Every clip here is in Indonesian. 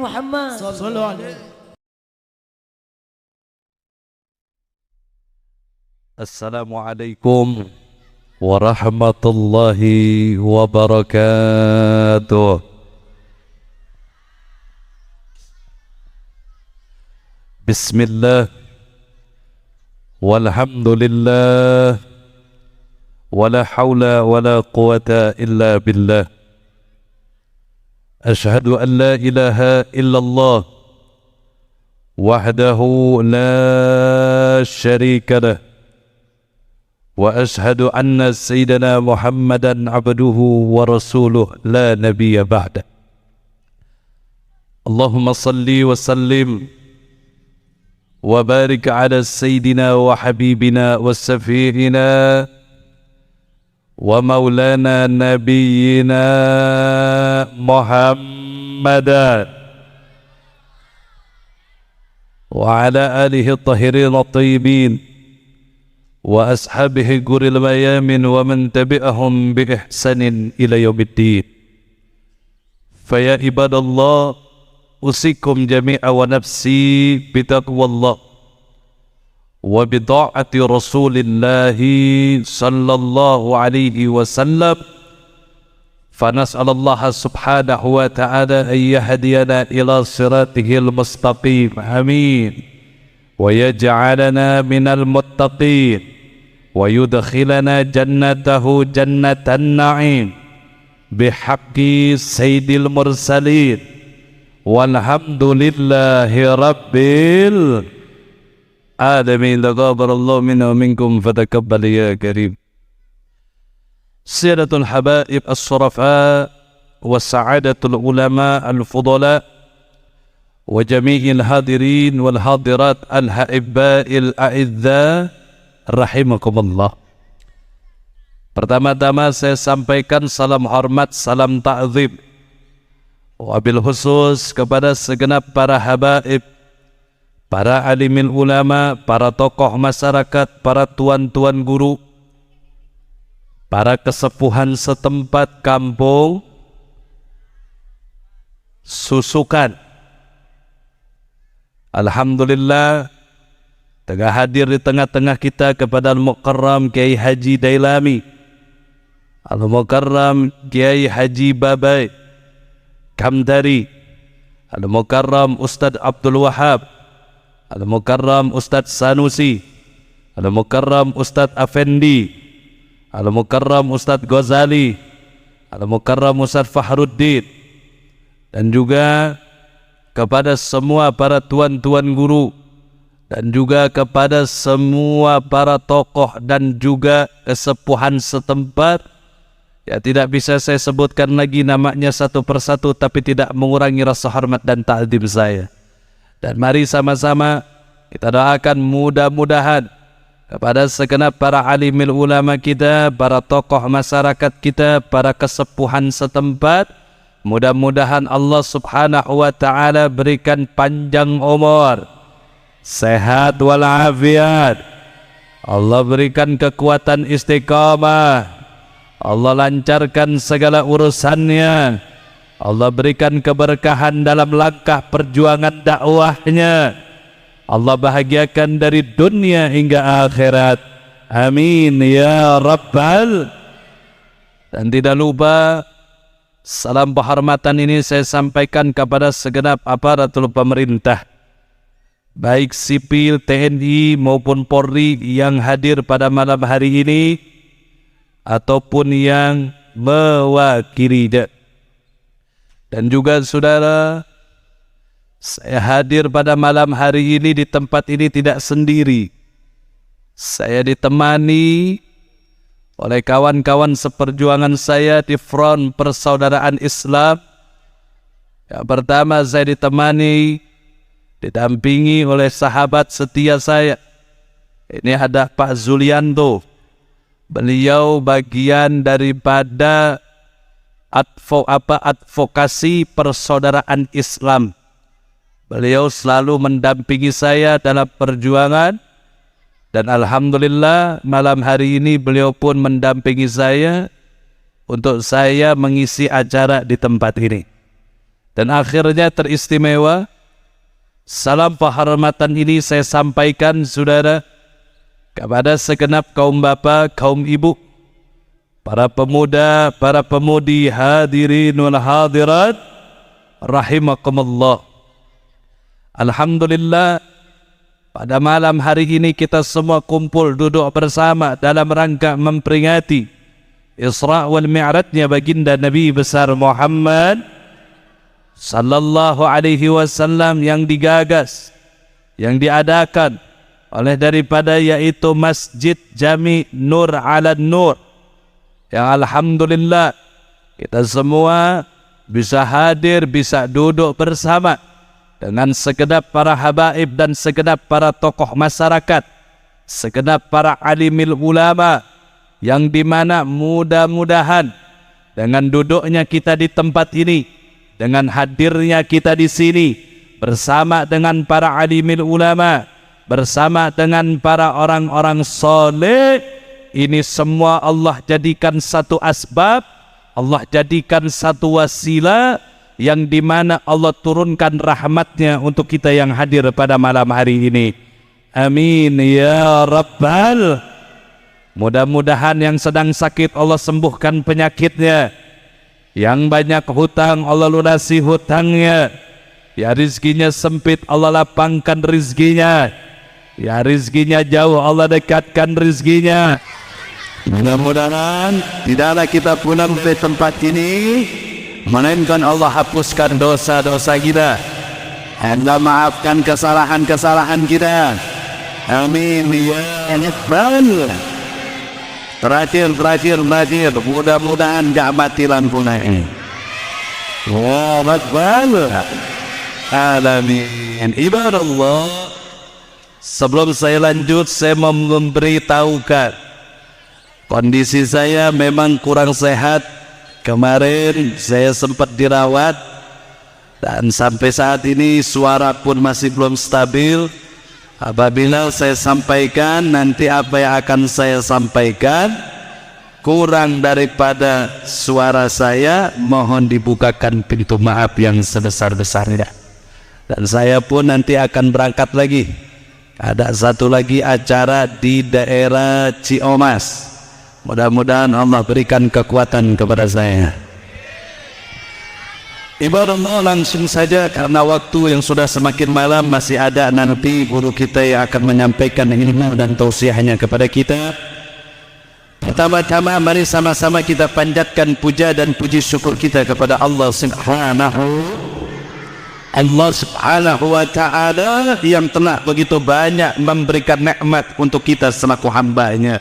Muhammad sallallahu alaihi. Assalamualaikum warahmatullahi wabarakatuh. Bismillah walhamdulillah wala hawla wala quwata illa billah. Ashhadu an la ilaha illallah wahdahu la sharika lah wa ashhadu anna sayyidina Muhammadan abduhu wa rasuluh la nabiyya ba'da. Allahumma salli wa sallim wa barik ala sayyidina wa habibina wa safi'ina wa maulana nabiyyina Muhammadan wa ala alihi at-tahirin at-tayyibin wa ashabihi guril mayamin wa man tabi'ahum bi ihsanin ila yaumiddin. Fa ya ibadallah, usikum jami'a wa nafsi bitaqwallah wa bi ta'ati Rasulillahi sallallahu alaihi wasallam. Fa nas'alallah subhanahu wa ta'ala an yahdiyana ila siratihil mustaqim. Amin. Wa yaj'alana minal muttaqin wa yudkhilana jannatahu jannatan na'im bihaqqi sayyidil mursalin walhamdulillahi rabbil alamin. Taqabbalallahu minna wa minkum fataqabbal ya karim. Siyadatul habaib as-surafa wa sa'adatul ulama al-fudala wa jami'il hadirin wal hadirat al-ha'ibba'il a'idza rahimakumullah. Pertama-tama saya sampaikan salam hormat, salam ta'zim, wabil khusus kepada segenap para habaib, para alimil ulama, para tokoh masyarakat, para tuan-tuan guru, para kesepuhan setempat kampung Susukan. Alhamdulillah tengah hadir di tengah-tengah kita kepada Al-Mukarram Kiai Haji Dailami, Al-Mukarram Kiai Haji Babai Kamdari, Al-Mukarram Ustadz Abdul Wahab, Al-Mukarram Ustadz Sanusi, Al-Mukarram Ustadz Afendi, Al-Mukarram Ustadz Ghazali, Al-Mukarram Ustadz Fahruddin, dan juga kepada semua para tuan-tuan guru, dan juga kepada semua para tokoh dan juga kesepuhan setempat. Ya, tidak bisa saya sebutkan lagi namanya satu persatu, tapi tidak mengurangi rasa hormat dan ta'zim saya. Dan mari sama-sama kita doakan mudah-mudahan kepada segenap para alimil ulama kita, para tokoh masyarakat kita, para kesepuhan setempat, mudah-mudahan Allah subhanahu wa ta'ala berikan panjang umur, sehat walafiat, Allah berikan kekuatan istiqamah, Allah lancarkan segala urusannya, Allah berikan keberkahan dalam langkah perjuangan dakwahnya, Allah bahagiakan dari dunia hingga akhirat. Amin ya Rabbal. Dan tidak lupa salam penghormatan ini saya sampaikan kepada segenap aparatur pemerintah, baik sipil, TNI maupun Polri yang hadir pada malam hari ini ataupun yang mewakilinya. Dan juga saudara, saya hadir pada malam hari ini di tempat ini tidak sendiri. Saya ditemani oleh kawan-kawan seperjuangan saya di front persaudaraan Islam. Yang pertama, saya didampingi oleh sahabat setia saya. Ini ada Pak Zulianto. Beliau bagian daripada advokasi persaudaraan Islam. Beliau selalu mendampingi saya dalam perjuangan, dan alhamdulillah malam hari ini beliau pun mendampingi saya untuk saya mengisi acara di tempat ini. dan akhirnya teristimewa. Salam penghormatan ini saya sampaikan saudara kepada segenap kaum bapak, kaum ibu, para pemuda, para pemudi, hadirin wal hadirat rahimakumullah. Alhamdulillah, pada malam hari ini kita semua kumpul duduk bersama dalam rangka memperingati Isra wal Mi'rajnya baginda Nabi besar Muhammad sallallahu alaihi wasallam, yang digagas, yang diadakan oleh daripada yaitu Masjid Jami Nur ala Nur, yang alhamdulillah kita semua bisa hadir, bisa duduk bersama dengan segenap para habaib dan segenap para tokoh masyarakat, segenap para alimil ulama, yang dimana mudah-mudahan dengan duduknya kita di tempat ini, dengan hadirnya kita di sini bersama dengan para alimil ulama, bersama dengan para orang-orang soleh, ini semua Allah jadikan satu asbab, Allah jadikan satu wasilah, yang dimana Allah turunkan rahmatnya untuk kita yang hadir pada malam hari ini. Amin ya Rabbal. Mudah-mudahan yang sedang sakit Allah sembuhkan penyakitnya, yang banyak hutang Allah lunasi hutangnya, ya rizkinya sempit Allah lapangkan rizkinya, ya rizkinya jauh Allah dekatkan rizkinya. Mudah-mudahan tidaklah kita pulang dari tempat ini melainkan Allah hapuskan dosa-dosa kita, Allah maafkan kesalahan-kesalahan kita. Amin ya Rabbal. Terakhir, mudah-mudahan gak mati lampu naik. Ya Rabbal Alamin. Ibadallah, sebelum saya lanjut, saya mau memberitahukan kondisi saya memang kurang sehat. Kemarin saya sempat dirawat dan sampai saat ini suara pun masih belum stabil. Apabila saya sampaikan, nanti apa yang akan saya sampaikan kurang daripada suara saya, mohon dibukakan pintu maaf yang sebesar-besarnya. Dan saya pun nanti akan berangkat lagi, ada satu lagi acara di daerah Ciomas. Mudah-mudahan Allah berikan kekuatan kepada saya. Ibadallah, langsung saja karena waktu yang sudah semakin malam, masih ada nanti guru kita yang akan menyampaikan ilmu dan tausiahnya kepada kita. Pertama-tama mari sama-sama kita panjatkan puja dan puji syukur kita kepada Allah Subhanahu wa ta'ala yang telah begitu banyak memberikan nikmat untuk kita selaku hambanya,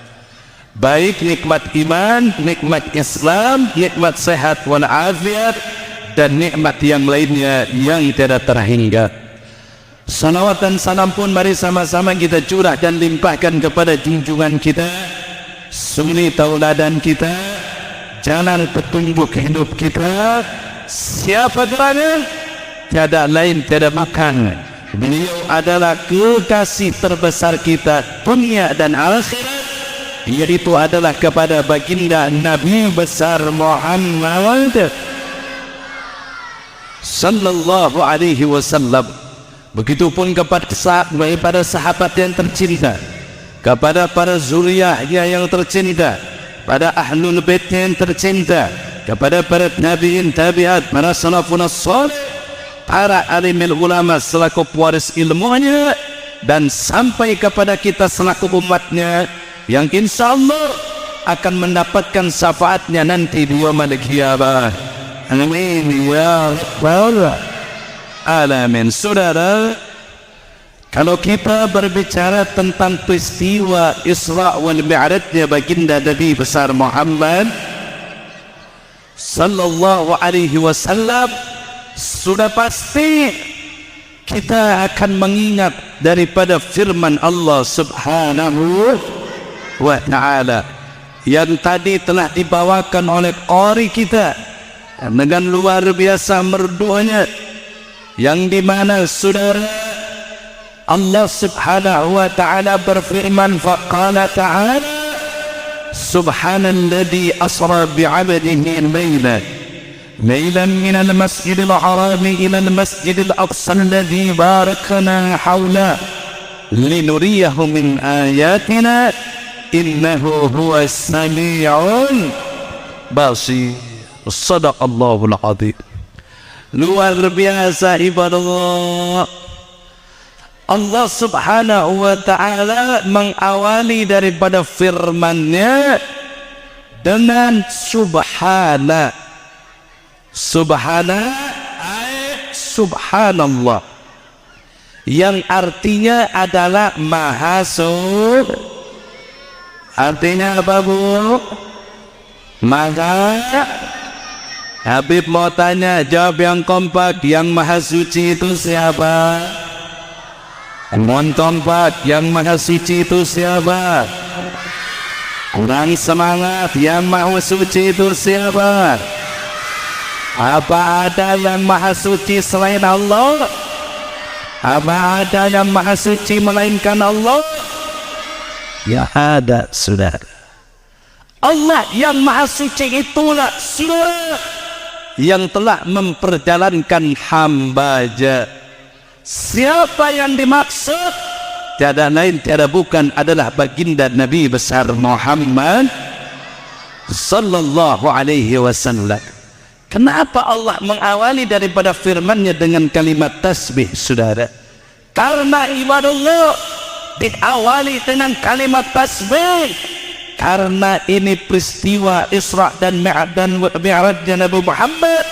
baik nikmat iman, nikmat Islam, nikmat sehat walafiat, dan nikmat yang lainnya yang tidak terhingga. Salawat dan salam pun mari sama-sama kita curah dan limpahkan kepada junjungan kita, suri tauladan kita, jalan petunjuk hidup kita. Siapa gerana? Tiada lain, tiada makan. Beliau adalah kekasih terbesar kita dunia dan akhirat, yaitu adalah kepada baginda Nabi besar Muhammad sallallahu alaihi wasallam. Begitupun kepada sahabat yang tercinta, kepada para zuriyahnya yang tercinta, pada ahlul bait yang tercinta, kepada para tabi'in tabi'at, para salafun salih, para alimil ulama selaku pewaris ilmunya, dan sampai kepada kita selaku umatnya yang insyaallah akan mendapatkan syafaatnya nanti di yaumul qiyamah. Amin ya Rabbal Alamin. Saudara, kalau kita berbicara tentang peristiwa Isra wal Mi'rajnya baginda Nabi besar Muhammad sallallahu alaihi wasallam, sudah pasti kita akan mengingat daripada firman Allah Subhanahu wa ta'ala yang tadi telah dibawakan oleh qari kita dengan luar biasa merduanya, yang dimana saudara Allah Subhanahu wa ta'ala berfirman, faqala ta'ala subhanalladzi asra bi'abdihi laylan ليلا من المسجد الحرام إلى المسجد الأقصى الذي باركنا حوله لنريه من آياتنا إنه هو السميع البصير. Sadaqallahul Azim. Luar biasa ibadah. Allah subhanahu wa ta'ala mengawali daripada firman-Nya dengan subhana. Subhana ay subhanallah, yang artinya adalah maha suci. Artinya apa, Bu? Maka Habib mau tanya, jawab yang kompak. Yang maha suci itu siapa? Mohon kompak, yang maha suci itu siapa? Kurang semangat, yang maha suci itu siapa? Apa ada yang maha suci selain Allah? Apa ada yang maha suci melainkan Allah? Ya ada, saudara. Allah yang maha suci itulah saudara yang telah memperjalankan hamba-Nya. Siapa yang dimaksud? Tiada lain tiada bukan adalah baginda Nabi besar Muhammad sallallahu alaihi wasallam. Kenapa Allah mengawali daripada firman-Nya dengan kalimat tasbih, saudara? Karena ibadullah diawali dengan kalimat tasbih. Karena ini peristiwa Isra dan Mi'rajnya Nabi Muhammad.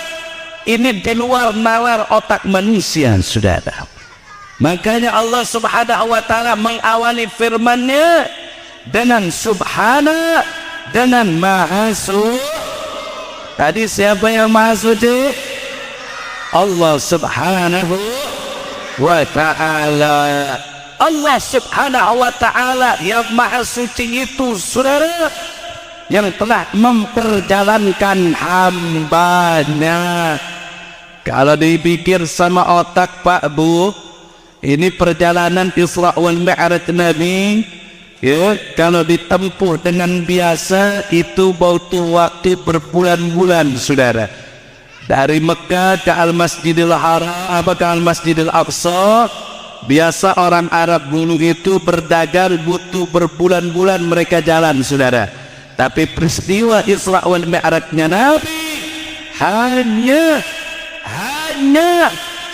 Ini di luar nalar otak manusia, saudara. Makanya Allah subhanahu wa ta'ala mengawali firman-Nya dengan subhana, dengan maha suci. Tadi siapa yang maha suci? Allah subhanahu wa ta'ala. Allah subhanahu wa ta'ala yang maha suci itu, saudara, yang telah memperjalankan hamba-Nya. Kalau dipikir sama otak, Pak Bu, ini perjalanan Isra wal Mi'raj Nabi, ya, kalau ditempuh dengan biasa itu butuh waktu berbulan-bulan, saudara. Dari Mekah ke Al-Masjidil Haram, ke Al-Masjidil Aqsa, biasa orang Arab dulu itu berdagang butuh berbulan-bulan mereka jalan, saudara. Tapi peristiwa Isra wal Mi'rajnya Nabi hanya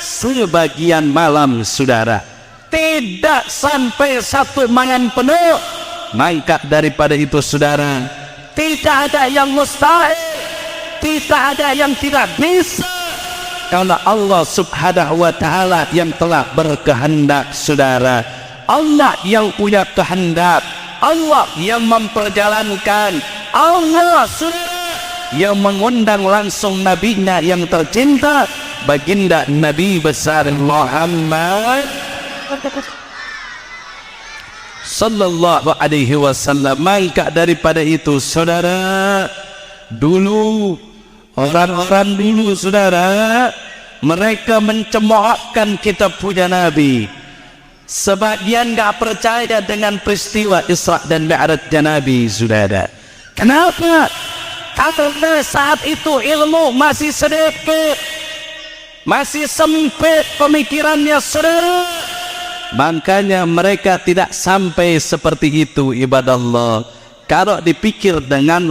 sebagian malam, saudara. Tidak sampai satu malam penuh. Maka daripada itu, saudara, tidak ada yang mustahil, tidak ada yang tidak bisa, karena Allah subhanahu wa ta'ala yang telah berkehendak, saudara. Allah yang punya kehendak, Allah yang memperjalankan, Allah, saudara, yang mengundang langsung nabinya yang tercinta, baginda Nabi besar Muhammad sallallahu alaihi wasallam. Maka daripada itu, saudara, dulu orang-orang dulu, saudara, mereka mencemoohkan kita punya Nabi. Sebagian gak percaya dengan peristiwa Isra dan Mi'rajnya Nabi, saudara. Kenapa? Karena saat itu ilmu masih sedikit, masih sempit pemikirannya, saudara. Makanya mereka tidak sampai seperti itu, ibadah Allah. Kalau dipikir dengan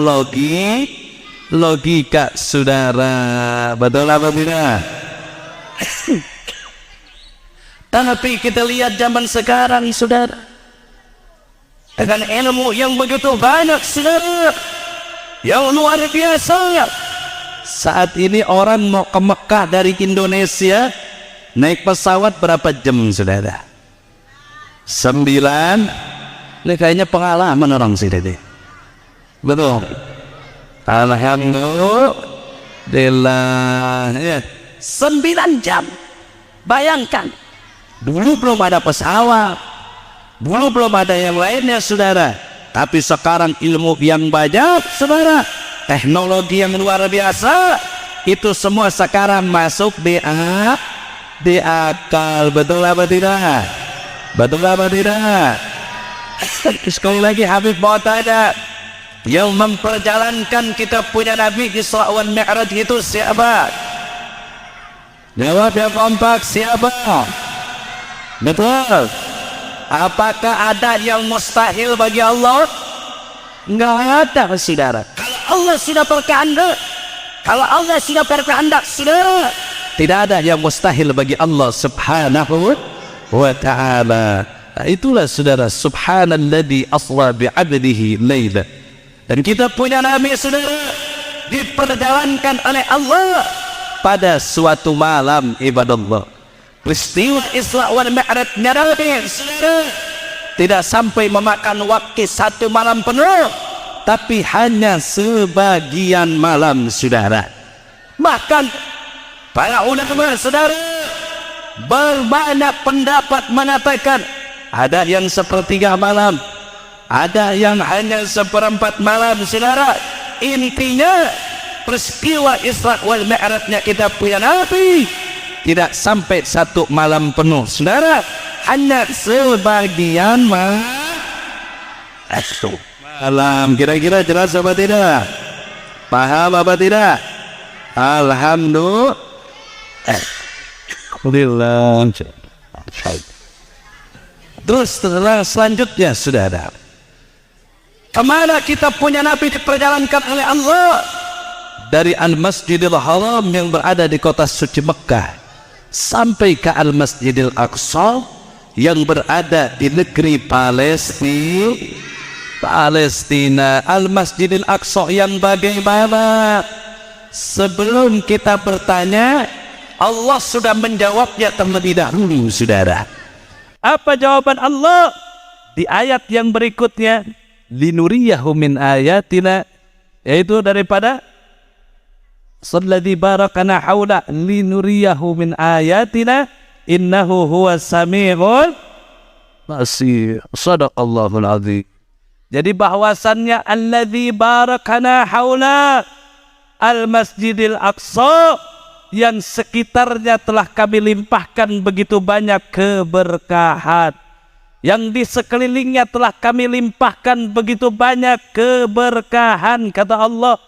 logika, saudara, betul apa tidak? Tapi kita lihat zaman sekarang, saudara, dengan ilmu yang begitu banyak, saudara, yang luar biasa. Saat ini orang mau ke Mekah dari Indonesia naik pesawat berapa jam, saudara? 9. Ini kayaknya pengalaman orang sih, deh. Betul. Alhamdulillah, ya. 9 jam. Bayangkan, dulu belum ada pesawat, dulu belum ada yang lainnya, saudara. Tapi sekarang ilmu yang banyak, saudara, teknologi yang luar biasa, itu semua sekarang masuk di akal. Betul apa tidak? Betul apa tidak? Sekali lagi Habib mau tanya, Yang memperjalankan kita punya Nabi Isra wal Mi'raj itu siapa? Jawab yang kompak, siapa? Betul. Apakah ada yang mustahil bagi Allah? Enggak ada, saudara. Kalau Allah sudah berkehendak, kalau Allah sudah berkehendak, saudara, tidak ada yang mustahil bagi Allah subhanahu wa ta'ala. Itulah saudara, subhanalladzi asra bi'abdihi laila. Dan kita punya Nabi, saudara, diperjalankan oleh Allah pada suatu malam ibadallah. Peristiwa Isra wal Mi'raj Nabi, saudara, tidak sampai memakan waktu satu malam penuh, tapi hanya sebagian malam, saudara. Bahkan para ulama, saudara, berbanyak pendapat mengatakan ada yang sepertiga malam, ada yang hanya seperempat malam, saudara. Intinya peristiwa Isra wal Mi'rajnya kita punya Nabi tidak sampai satu malam penuh, saudara, hanya sebagian malam. Kira-kira jelas apa tidak? Paham apa tidak? Alhamdulillah. Terus selanjutnya, saudara, kemana kita punya Nabi diperjalankan oleh Allah? Dari Al-Masjidil Haram yang berada di kota suci Mekah sampai ke Al-Masjidil Aqsa yang berada di negeri Palestina. Al-Masjidil Aqsa yang bagaimana? Sebelum kita bertanya, Allah sudah menjawabnya terlebih dahulu, saudara. Apa jawaban Allah di ayat yang berikutnya? Linuriyahu min ayatina, yaitu daripada salladzi barakana haula linuriyahu min ayatina innahu huwas samiul basir. Shadaqallahul azim. Jadi bahwasannya alladzi barakana haula al-Masjidil Aqsa, yang sekitarnya telah kami limpahkan begitu banyak keberkahan, yang di sekelilingnya telah kami limpahkan begitu banyak keberkahan. Kata Allah,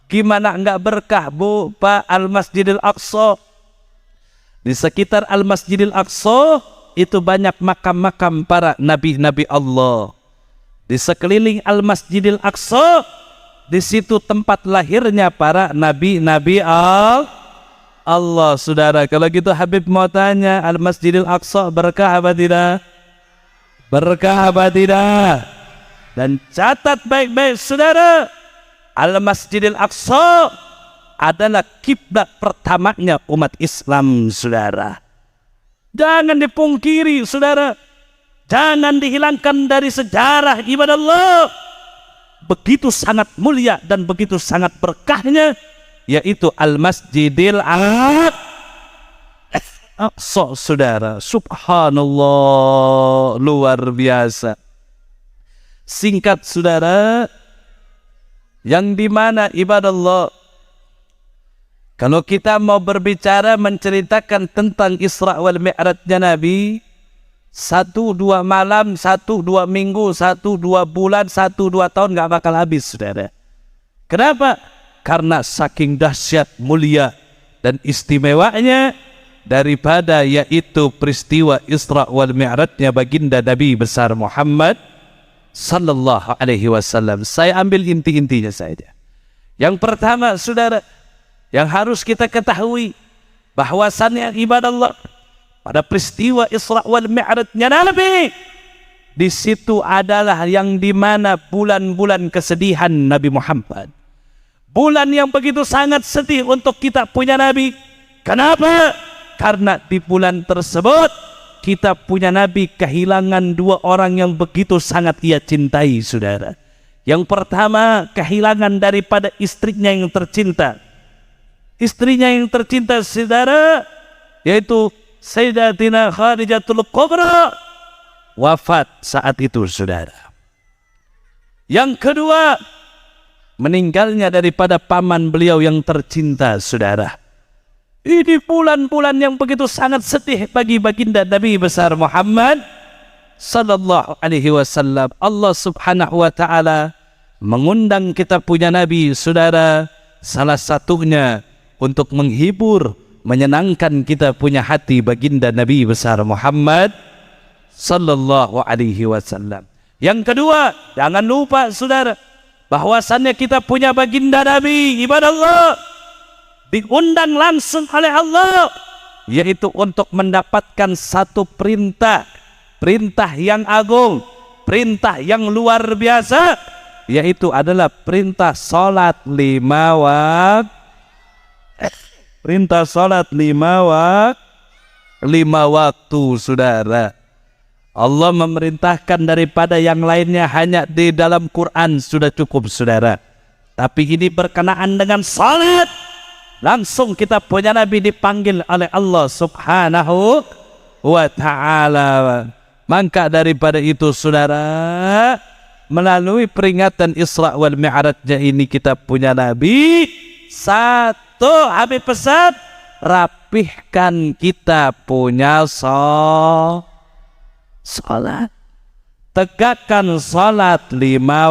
gimana enggak berkah, Bu, Pak? Al-Masjidil Aqsa, di sekitar Al-Masjidil Aqsa itu banyak makam-makam para nabi-nabi Allah. Di sekeliling Al-Masjidil Aqsa, di situ tempat lahirnya para nabi-nabi Allah, saudara. Kalau gitu Habib mau tanya, Al-Masjidil Aqsa berkah apa tidak? Berkah apa tidak? Dan catat baik-baik, saudara, Al-Masjidil Aqsa adalah kiblat pertamanya umat Islam, saudara. Jangan dipungkiri, saudara. Jangan dihilangkan dari sejarah ibadah Allah. Begitu sangat mulia dan begitu sangat berkahnya, yaitu Al-Masjidil Aqsa, saudara. Subhanallah, luar biasa. Singkat, saudara, yang dimana ibadah Allah, kalau kita mau berbicara menceritakan tentang Isra wal Mi'rajnya Nabi, 1-2 malam, 1-2 minggu, 1-2 bulan, 1-2 tahun gak bakal habis, saudara. Kenapa? Karena saking dahsyat, mulia dan istimewanya daripada yaitu peristiwa Isra wal Mi'rajnya baginda Nabi besar Muhammad sallallahu alaihi wasallam. Saya ambil inti-intinya saja. Yang pertama, saudara, yang harus kita ketahui bahwasannya ibadah Allah pada peristiwa Isra wal Mi'rajnya Nabi, di situ adalah yang dimana bulan-bulan kesedihan Nabi Muhammad. Bulan yang begitu sangat sedih untuk kita punya Nabi. Kenapa? Karena di bulan tersebut kita punya Nabi kehilangan 2 orang yang begitu sangat ia cintai, saudara. Yang pertama, kehilangan daripada istrinya yang tercinta. Istrinya yang tercinta, saudara, yaitu Sayyidatina Khadijatul Kubra, wafat saat itu, saudara. Yang kedua, meninggalnya daripada paman beliau yang tercinta, saudara. Ini bulan-bulan yang begitu sangat sedih bagi baginda Nabi besar Muhammad sallallahu alaihi wasallam. Allah subhanahu wa ta'ala mengundang kita punya Nabi, saudara, salah satunya untuk menghibur, menyenangkan kita punya hati baginda Nabi besar Muhammad sallallahu alaihi wasallam. Yang kedua, jangan lupa saudara, bahwasannya kita punya baginda Nabi, ibadah Allah, diundang langsung oleh Allah, yaitu untuk mendapatkan satu perintah, perintah yang agung, perintah yang luar biasa, yaitu adalah perintah salat 5 waktu. Perintah salat 5 waktu, saudara. Allah memerintahkan daripada yang lainnya hanya di dalam Quran sudah cukup, saudara. Tapi ini berkenaan dengan salat, langsung kita punya Nabi dipanggil oleh Allah subhanahu wa ta'ala. Maka daripada itu, saudara, melalui peringatan Isra wal Mi'rajnya ini kita punya Nabi, satu Habib pesan, rapihkan kita punya salat, tegakkan salat 5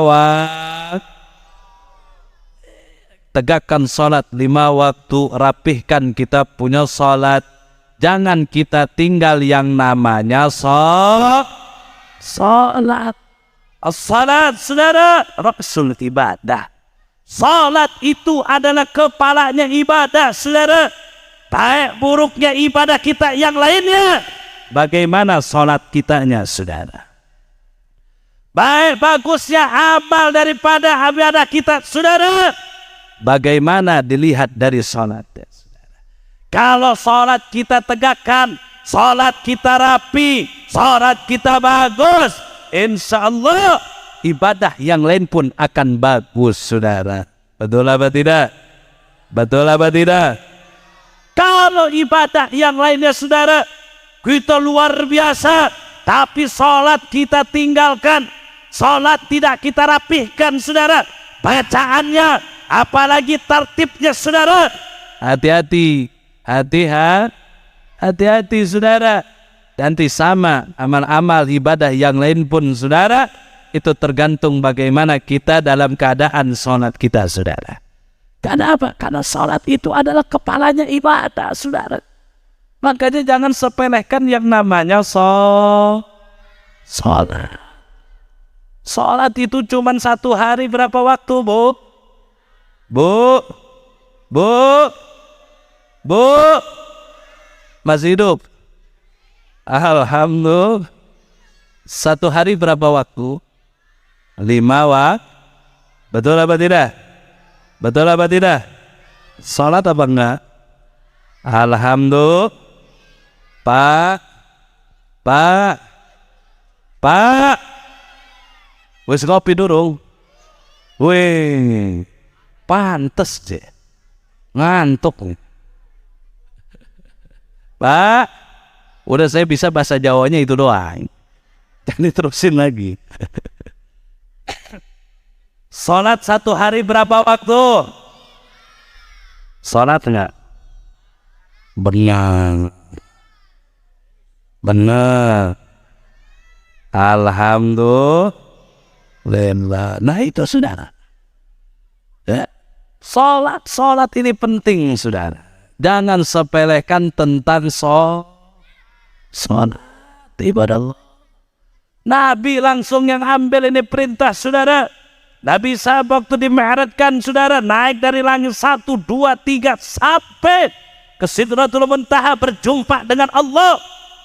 waktu, tegakkan salat 5 waktu, rapihkan kita punya salat. Jangan kita tinggal yang namanya salat. As-salat, saudara, rasul ibadah. Salat itu adalah kepalanya ibadah, saudara. Baik buruknya ibadah kita yang lainnya, bagaimana salat kitanya, saudara? Baik bagusnya amal daripada ibadah kita, saudara, bagaimana dilihat dari salatnya, saudara? Kalau salat kita tegakkan, salat kita rapi, salat kita bagus, insya Allah ibadah yang lain pun akan bagus, saudara. Betul apa tidak? Betul apa tidak? Kalau ibadah yang lainnya, saudara, kita luar biasa, tapi salat kita tinggalkan, salat tidak kita rapihkan, saudara, bacaannya, apalagi tertibnya, saudara, hati-hati, hati-hati, saudara. Nanti sama amal-amal ibadah yang lain pun, saudara, itu tergantung bagaimana kita dalam keadaan salat kita, saudara. Karena apa? Karena salat itu adalah kepalanya ibadah, saudara. Makanya jangan sepelekan yang namanya salat. Salat itu cuma 1 hari berapa waktu, Bu? Masih hidup? Alhamdulillah. 1 hari berapa waktu? 5 waktu. Betul apa tidak? Betul apa tidak? Salat apa enggak? Alhamdulillah. Pak, wis ngopi durung? Wih, pantes deh, ngantuk nih. Pak, udah saya bisa bahasa Jawanya itu doang, jangan diterusin lagi. Salat 1 hari berapa waktu? Salat enggak? Benar. Alhamdulillah. Nah itu, saudara. Ya. Salat ini penting, saudara. Jangan sepelekan tentang salat, ibadah Allah. Nabi langsung yang ambil ini perintah, saudara. Nabi sahabat waktu dimi'rajkan, saudara, naik dari langit 1, 2, 3 sampai ke Sidratul Muntaha, berjumpa dengan Allah.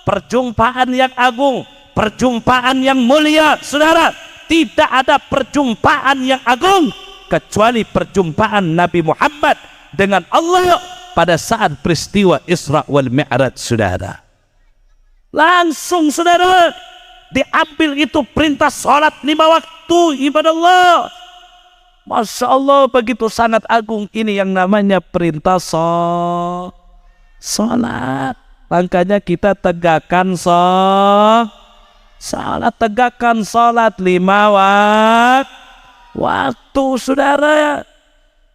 Perjumpaan yang agung, perjumpaan yang mulia, saudara. Tidak ada perjumpaan yang agung kecuali perjumpaan Nabi Muhammad dengan Allah pada saat peristiwa Isra wal Mi'raj, saudara. Langsung, saudara, diambil itu perintah salat 5 waktu, ibadah Allah. Masya Allah, begitu sangat agung ini yang namanya perintah salat. Makanya kita tegakkan salat, tegakkan salat 5 waktu, saudara.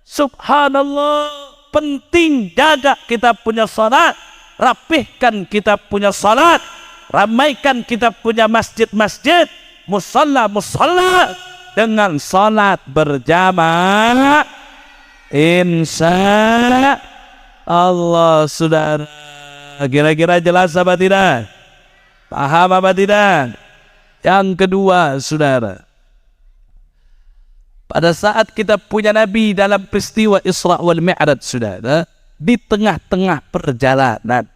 Subhanallah, penting jaga kita punya salat, rapihkan kita punya salat, ramaikan kita punya masjid-masjid, musalla, dengan salat berjamaah, insya Allah, saudara. Kira-kira jelas apa tidak? Paham apa tidak? Yang kedua, saudara, pada saat kita punya Nabi dalam peristiwa Isra wal Mi'raj, saudara, di tengah-tengah perjalanan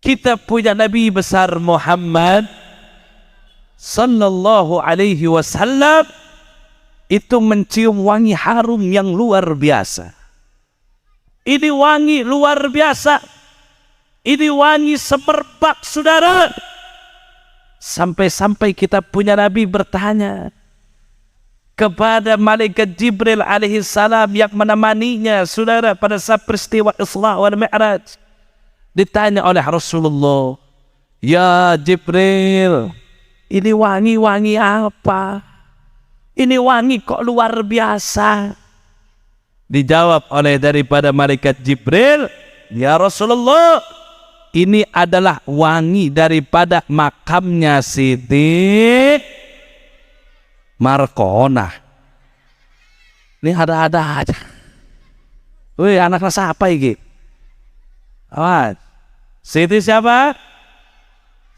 kita punya Nabi besar Muhammad sallallahu alaihi wasallam itu mencium wangi harum yang luar biasa. Ini wangi luar biasa. Ini wangi semerbak, saudara. Sampai-sampai kita punya Nabi bertanya kepada malaikat Jibril alaihi salam yang menemaninya, saudara, pada saat peristiwa Isra wal Mi'raj. Ditanya oleh Rasulullah, "Ya Jibril, ini wangi-wangi apa? Ini wangi kok luar biasa?" Dijawab oleh daripada malaikat Jibril, "Ya Rasulullah, ini adalah wangi daripada makamnya Siti Markonah." Ini ada-ada aja. Wih, anaknya siapa ini? Awas. Siti siapa?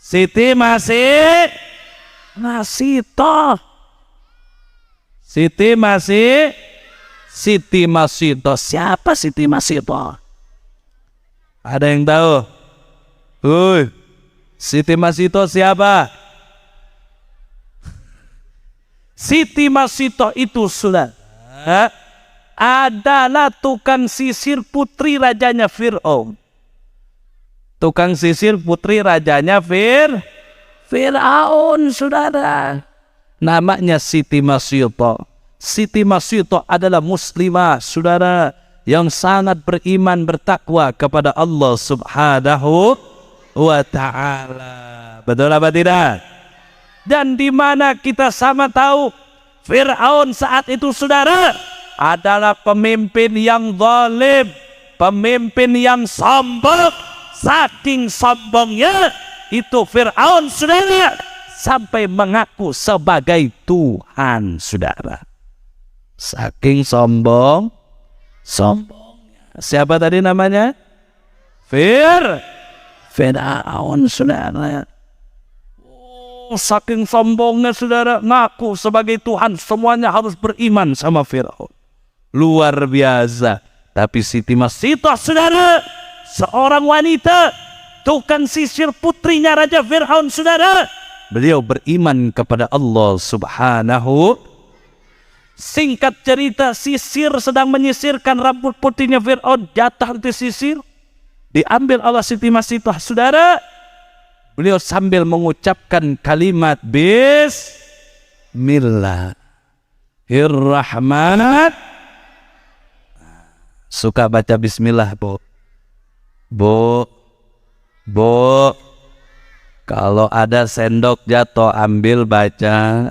Siti masih toh. Siti masih toh. Siapa Siti masih toh? Ada yang tahu? Siti Masito siapa? Siti Masito itu, saudara, adalah tukang sisir putri rajanya Fir'aun. Tukang sisir putri rajanya Fir'aun, saudara. Namanya Siti Masito. Siti Masito adalah muslimah, saudara, yang sangat beriman, bertakwa kepada Allah Subhanahu wa ta'ala. Betul apa tidak? Dan di mana kita sama tahu Fir'aun saat itu, saudara, adalah pemimpin yang zalim, pemimpin yang sombong. Saking sombongnya itu Fir'aun, saudara, sampai mengaku sebagai Tuhan, saudara. Saking sombongnya. Siapa tadi namanya? Fir'aun, saudara. Saking sombongnya, saudara, ngaku sebagai Tuhan, semuanya harus beriman sama Fir'aun. Luar biasa. Tapi Siti Masito, saudara, seorang wanita, tukang sisir putrinya Raja Fir'aun, saudara. Beliau beriman kepada Allah Subhanahu. Singkat cerita, sisir sedang menyisirkan rambut putrinya Fir'aun, jatuh di sisir, diambil oleh Siti Masito, saudara. Beliau sambil mengucapkan kalimat Bismillahirrahmanirrahim. Suka baca bismillah, Bu. Kalau ada sendok jatuh, ambil, baca.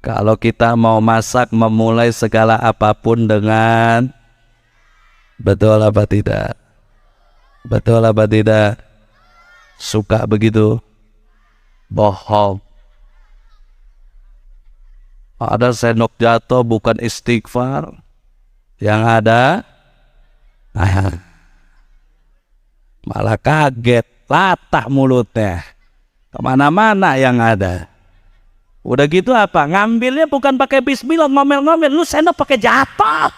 Kalau kita mau masak, memulai segala apapun dengan betul apa tidak? Betul apa tidak? Suka begitu? Bohong. Ada sendok jatuh, bukan istighfar. Yang ada malah kaget, latah mulutnya, kemana-mana yang ada. Udah gitu apa? Ngambilnya bukan pakai bismillah, ngomel-ngomel, lu sendok pakai jatuh.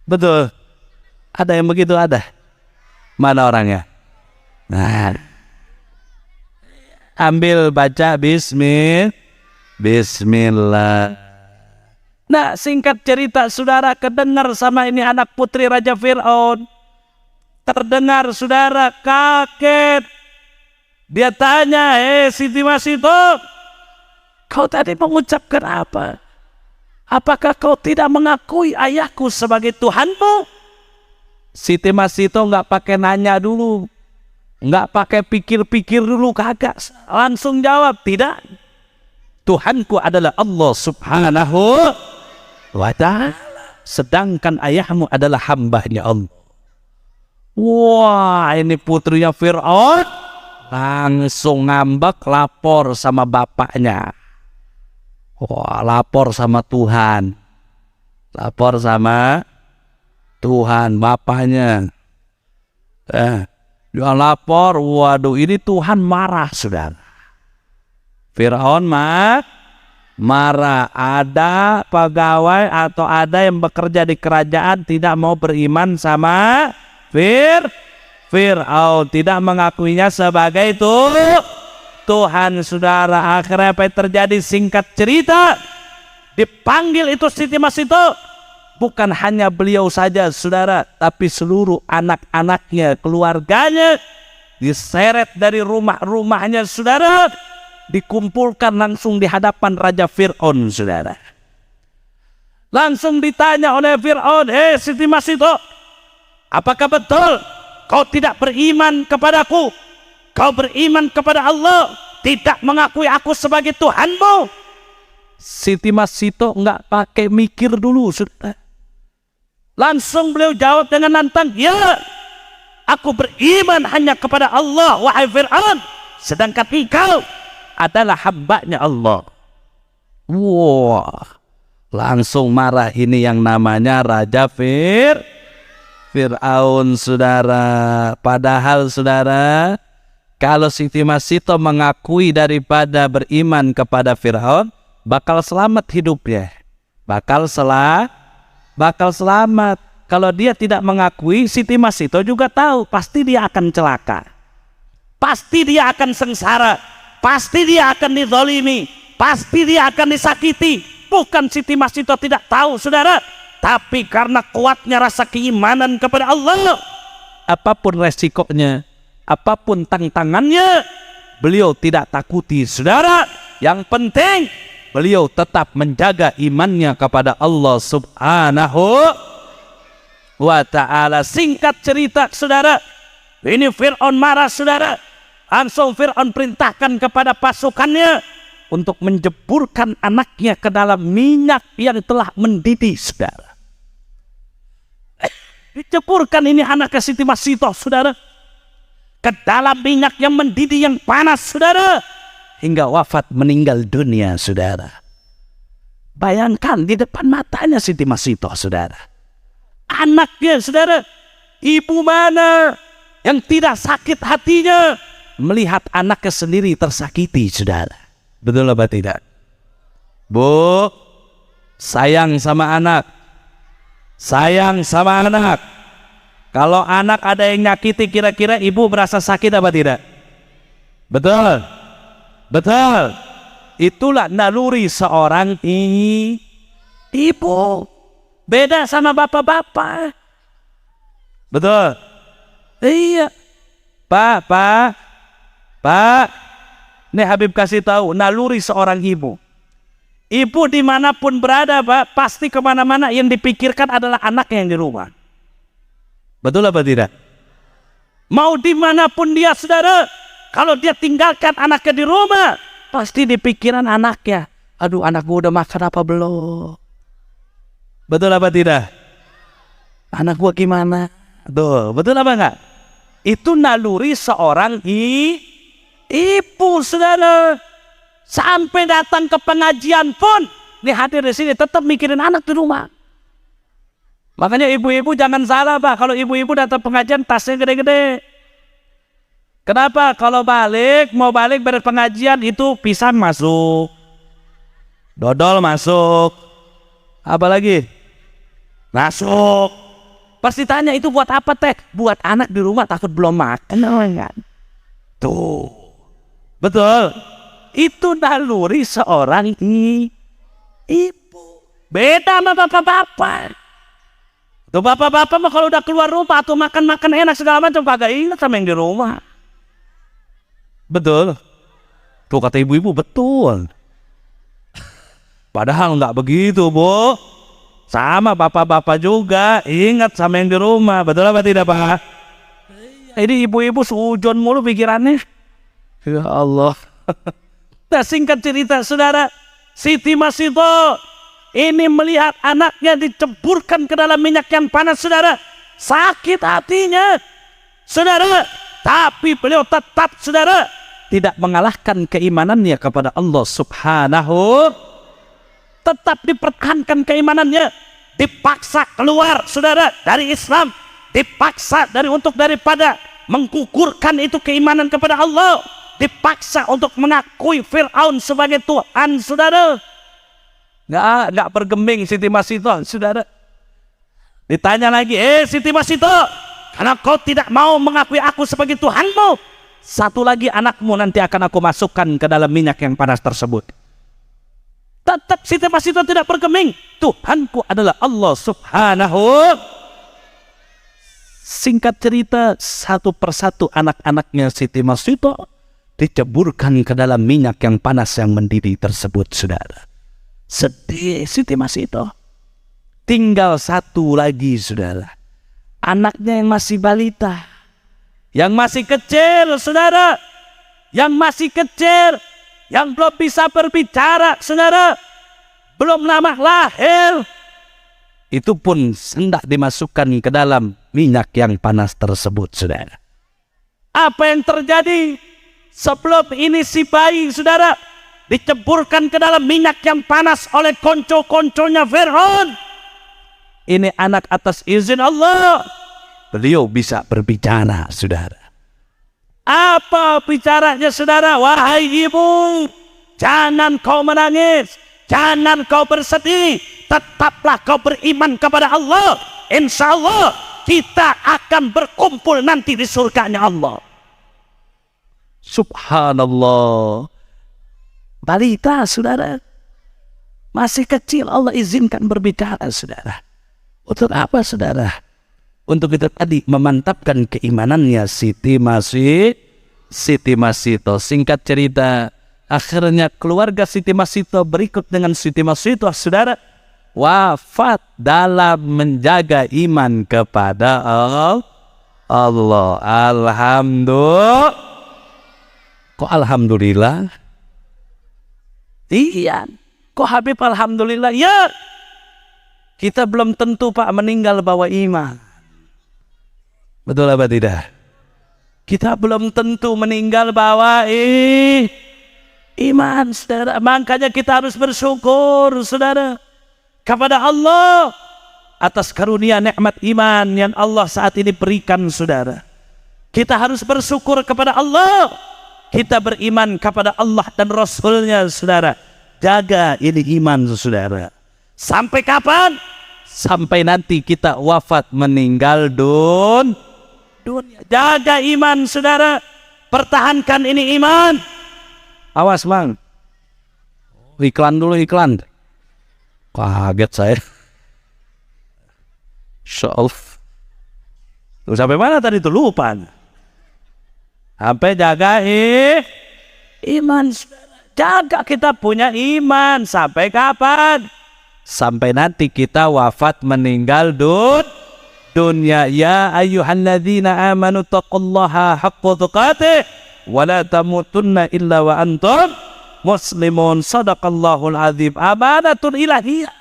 Betul. Ada yang begitu, ada. Mana orangnya? Nah, ambil, baca bismillah. Nah, singkat cerita, saudara, kedengar sama ini anak putri Raja Fir'aun. Terdengar, saudara, kaget. Dia tanya, Siti Masito, kau tadi mengucapkan apa? Apakah kau tidak mengakui ayahku sebagai Tuhanmu? Siti Masito nggak pakai nanya dulu, nggak pakai pikir-pikir dulu, kagak. Langsung jawab, tidak. Tuhanku adalah Allah Subhanahu wa ta'ala, sedangkan ayahmu adalah hambanya Allah. Wah, ini putrinya Fir'aun langsung ngambek, lapor sama bapaknya. Wah, lapor sama Tuhan. Lapor sama Tuhan, bapaknya. Dia lapor, waduh ini Tuhan marah, saudara. Fir'aun marah. Ada pegawai atau ada yang bekerja di kerajaan tidak mau beriman sama Fir'aun, tidak mengakuinya sebagai Tuhan, saudara. Akhirnya apa yang terjadi? Singkat cerita, dipanggil itu Siti Masito. Bukan hanya beliau saja, saudara, tapi seluruh anak-anaknya, keluarganya diseret dari rumah-rumahnya, saudara, dikumpulkan langsung di hadapan Raja Fir'aun, saudara. Langsung ditanya oleh Fir'aun, Siti Masito, apakah betul kau tidak beriman kepadaku? Kau beriman kepada Allah, tidak mengakui aku sebagai Tuhanmu? Siti Masito nggak pakai mikir dulu, saudara. Langsung beliau jawab dengan lantang, ya, aku beriman hanya kepada Allah, wahai Fir'aun, sedangkan engkau adalah hambanya Allah. Wah, langsung marah ini yang namanya Raja Fir'aun, saudara. Padahal, saudara, kalau Siti Masito mengakui daripada beriman kepada Fir'aun, bakal selamat hidupnya. Bakal selamat. Kalau dia tidak mengakui, Siti Masito juga tahu pasti dia akan celaka. Pasti dia akan sengsara. Pasti dia akan dizalimi. Pasti dia akan disakiti. Bukan Siti Masito tidak tahu, saudara, tapi karena kuatnya rasa keimanan kepada Allah, apapun resikonya, apapun tantangannya, beliau tidak takuti, saudara. Yang penting beliau tetap menjaga imannya kepada Allah Subhanahu wa ta'ala. Singkat cerita, saudara, ini Fir'aun marah, saudara. Langsung Fir'aun perintahkan kepada pasukannya untuk menjeburkan anaknya ke dalam minyak yang telah mendidih, saudara. Dijeburkan ini anak Siti Masito, saudara, ke dalam minyak yang mendidih yang panas, saudara, hingga wafat, meninggal dunia, saudara. Bayangkan di depan matanya Siti Masito, saudara. Anaknya, saudara, ibu mana yang tidak sakit hatinya melihat anaknya sendiri tersakiti, saudara. Betul apa tidak? Bu, sayang sama anak. Sayang sama anak. Kalau anak ada yang nyakiti, kira-kira ibu merasa sakit apa tidak? Betul. Betul. Itulah naluri seorang ibu. Beda sama bapak-bapak. Betul. Iya. Pak. Nih Habib kasih tahu naluri seorang ibu. Ibu dimanapun berada, Pak, pasti kemana-mana yang dipikirkan adalah anaknya yang di rumah. Betul apa tidak? Mau dimanapun dia, saudara, kalau dia tinggalkan anaknya di rumah, pasti dipikiran anaknya. Aduh, anak gua udah makan apa belum? Betul apa tidak? Anak gua gimana? Tuh, betul apa enggak? Itu naluri seorang ibu, saudara. Sampai datang ke pengajian pun, nih hadir di sini tetap mikirin anak di rumah. Makanya ibu-ibu jangan salah, Pak. Kalau ibu-ibu datang pengajian tasnya gede-gede. Kenapa? Kalau mau balik dari pengajian itu pisang masuk, dodol masuk, apa lagi? Masuk. Pasti tanya, itu buat apa, Teh? Buat anak di rumah takut belum makan. Tuh, betul. Itu naluri seorang ibu. Beda sama bapak-bapak. Tuh bapak-bapak mah kalau udah keluar rumah atau makan-makan enak segala macam kagak ingat sama yang di rumah. Betul. Tuh kata ibu-ibu betul. Padahal nggak begitu, Bu. Sama bapak-bapak juga ingat sama yang di rumah. Betul apa tidak, Pak? Ini ibu-ibu sujon mulu pikirannya. Ya Allah. Nah, singkat cerita, saudara, Siti Masito ini melihat anaknya diceburkan ke dalam minyak yang panas, saudara. Sakit hatinya, saudara. Tapi beliau tetap, saudara, tidak mengalahkan keimanannya kepada Allah Subhanahu tetap dipertahankan keimanannya, dipaksa keluar saudara dari Islam, dipaksa daripada menggugurkan itu keimanan kepada Allah, dipaksa untuk mengakui Fir'aun sebagai Tuhan saudara. Nggak bergeming Siti Masito saudara. Ditanya lagi, Siti Masito, karena kau tidak mau mengakui aku sebagai Tuhanmu, satu lagi anakmu nanti akan aku masukkan ke dalam minyak yang panas tersebut. Tetap Siti Masito tidak bergeming, Tuhanku adalah Allah Subhanahu. Singkat cerita, satu persatu anak-anaknya Siti Masito diceburkan ke dalam minyak yang panas yang mendidih tersebut saudara. Sedih Siti Masito. Tinggal satu lagi saudara, anaknya yang masih balita, yang masih kecil saudara, yang masih kecil, yang belum bisa berbicara saudara, belum lama lahir, itu pun hendak dimasukkan ke dalam minyak yang panas tersebut saudara. Apa yang terjadi? Sebelum ini si bayi saudara diceburkan ke dalam minyak yang panas oleh konco-konconya Fir'aun. Ini anak atas izin Allah, beliau bisa berbicara saudara. Apa bicaranya saudara? Wahai ibu, jangan kau menangis, jangan kau bersedih, tetaplah kau beriman kepada Allah. Insya Allah kita akan berkumpul nanti di surganya Allah. Subhanallah. Balita saudara, masih kecil Allah izinkan berbicara saudara. Untuk apa saudara? Untuk kita tadi memantapkan keimanannya Siti Masito. Singkat cerita, akhirnya keluarga Siti Masito berikut dengan Siti Masito saudara wafat dalam menjaga iman kepada Allah. Alhamdulillah. Kok alhamdulillah? Iya. Kok Habib alhamdulillah? Ya. Kita belum tentu Pak meninggal bawa iman. Betul apa tidak? Kita belum tentu meninggal bawa iman saudara. Makanya kita harus bersyukur saudara kepada Allah atas karunia nikmat iman yang Allah saat ini berikan saudara. Kita harus bersyukur kepada Allah. Kita beriman kepada Allah dan Rasulnya saudara. Jaga ini iman saudara. Sampai kapan? Sampai nanti kita wafat meninggal dunia. Jaga iman saudara. Pertahankan ini iman. Awas Mang. Iklan dulu iklan. Kaget saya. Insyaallah. Tuh sampai mana tadi tuh lupa. Sampai jaga iman saudara. Jaga kita punya iman. Sampai kapan? Sampai nanti kita wafat meninggal dunia. Ya ayyuhalladzina amanu taqullaha haqqa tuqatih wa la tamutunna illa wa antum muslimun. Sadaqallahul azim. Amanatun ilahiyah.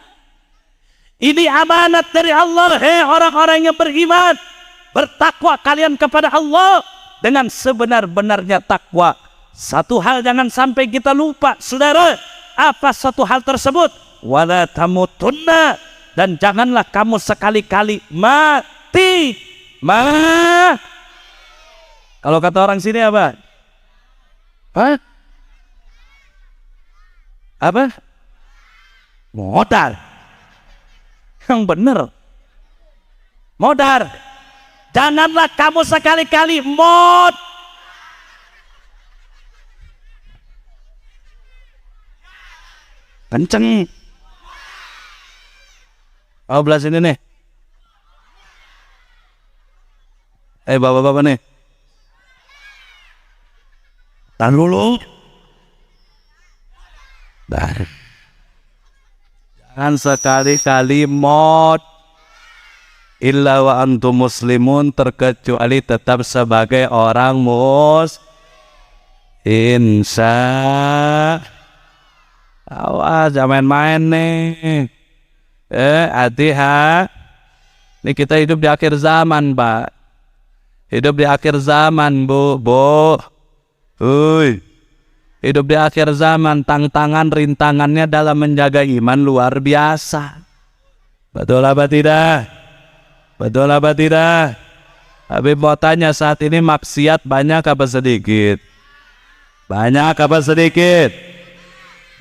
Ini amanat dari Allah. Hei orang-orang yang beriman, bertakwa kalian kepada Allah dengan sebenar-benarnya takwa. Satu hal jangan sampai kita lupa saudara. Apa satu hal tersebut? Wala tamutunna, dan janganlah kamu sekali-kali mati. Kalau kata orang sini apa? Apa? Modal. Yang benar. Modal. Janganlah kamu sekali-kali kenceng. Oh belah sini nih. Bapak-bapak nih. Tahan dulu. Jangan sekali-kali illa wa antum muslimun, terkecuali tetap sebagai orang awas jangan main nih. Hati-hati. Ini kita hidup di akhir zaman, Pak. Hidup di akhir zaman, Bu. Hidup di akhir zaman, tantangan rintangannya dalam menjaga iman luar biasa. Betul apa tidak? Betul apa tidak? Habib mau tanya, saat ini maksiat banyak apa sedikit? Banyak apa sedikit?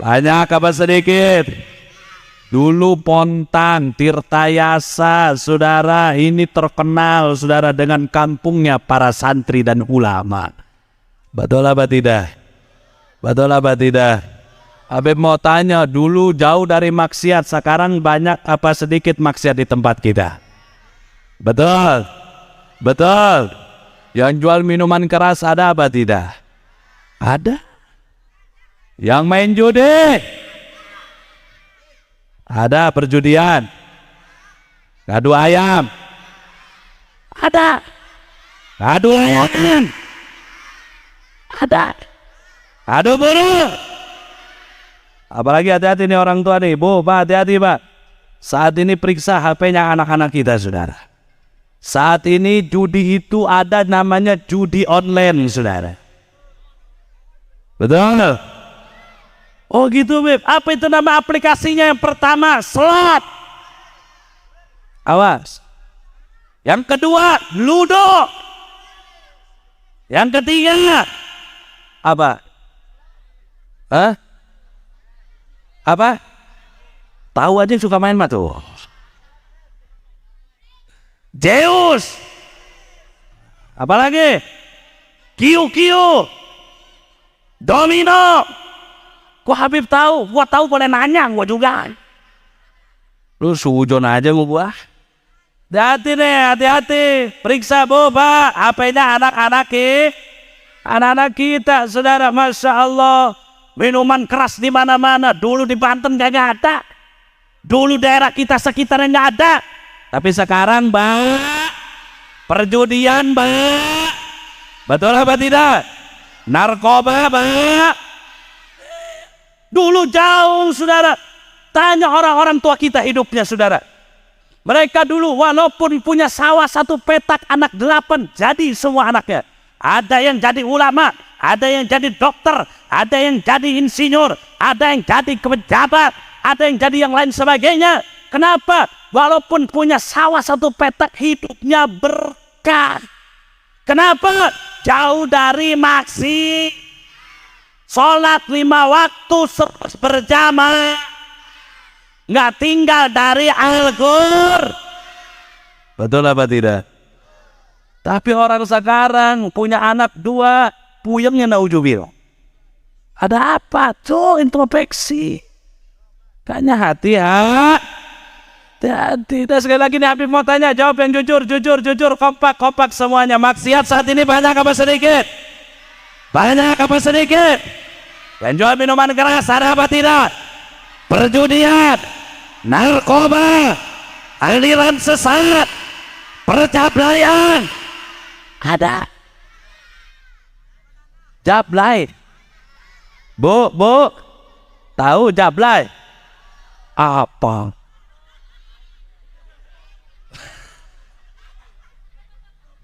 Banyak apa sedikit? Dulu Pontang, Tirtayasa, saudara, ini terkenal, saudara, dengan kampungnya para santri dan ulama. Betul apa tidak? Betul apa tidak? Habib mau tanya, dulu jauh dari maksiat, sekarang banyak apa sedikit maksiat di tempat kita? Betul? Betul? Yang jual minuman keras ada apa tidak? Ada. Yang main judi? Ada perjudian? Ngadu ayam? Ada. Ngadu ayam? Ada. Aduh buruk. Apalagi hati-hati nih orang tua nih, Bu, Pak, hati-hati Pak. Saat ini periksa HP-nya anak-anak kita, saudara. Saat ini judi itu ada namanya judi online, saudara. Betul? Oh gitu, Beb. Apa itu nama aplikasinya? Yang pertama, Slot. Awas. Yang kedua, Ludo. Yang ketiga, apa? Hah? Apa? Tahu aja yang suka main mah tuh. Zeus. Apalagi? Kiu. Domino. Kok Habib tahu? Gua tahu boleh nanya, gua juga. Lu sujon aja gua. Hati-hati nih, hati-hati. Periksa, Bu, Pak. HP-nya anak-anak kita, saudara. Masya Allah. Minuman keras di mana-mana. Dulu di Banten kagak ada. Dulu daerah kita sekitarnya nggak ada. Tapi sekarang, Mbak, perjudian, Mbak. Betul apa tidak? Narkoba, Mbak. Dulu jauh, saudara. Tanya orang-orang tua kita hidupnya, saudara. Mereka dulu walaupun punya sawah 1 petak, anak 8, jadi semua anaknya. Ada yang jadi ulama, ada yang jadi dokter, ada yang jadi insinyur, ada yang jadi pejabat, ada yang jadi yang lain sebagainya. Kenapa? Walaupun punya sawah 1 petak, hidupnya berkah. Kenapa? Jauh dari maksiat. Sholat 5 waktu berjamaah, nggak tinggal dari Al-Qur. Betul apa tidak? Tapi orang sekarang punya anak 2, puyengnya naujubil. Ada apa? Tuh introspeksi. Kayaknya hati ya. Hati. Dan sekali lagi nih Habib mau tanya, jawab yang jujur, kompak semuanya. Maksiat saat ini banyak apa sedikit? Banyak apa sedikit? Penjual minuman keras ada apa tidak? Perjudian, narkoba, aliran sesat, percabulan, ada. Jablay, Bu, tahu jablay? Apa?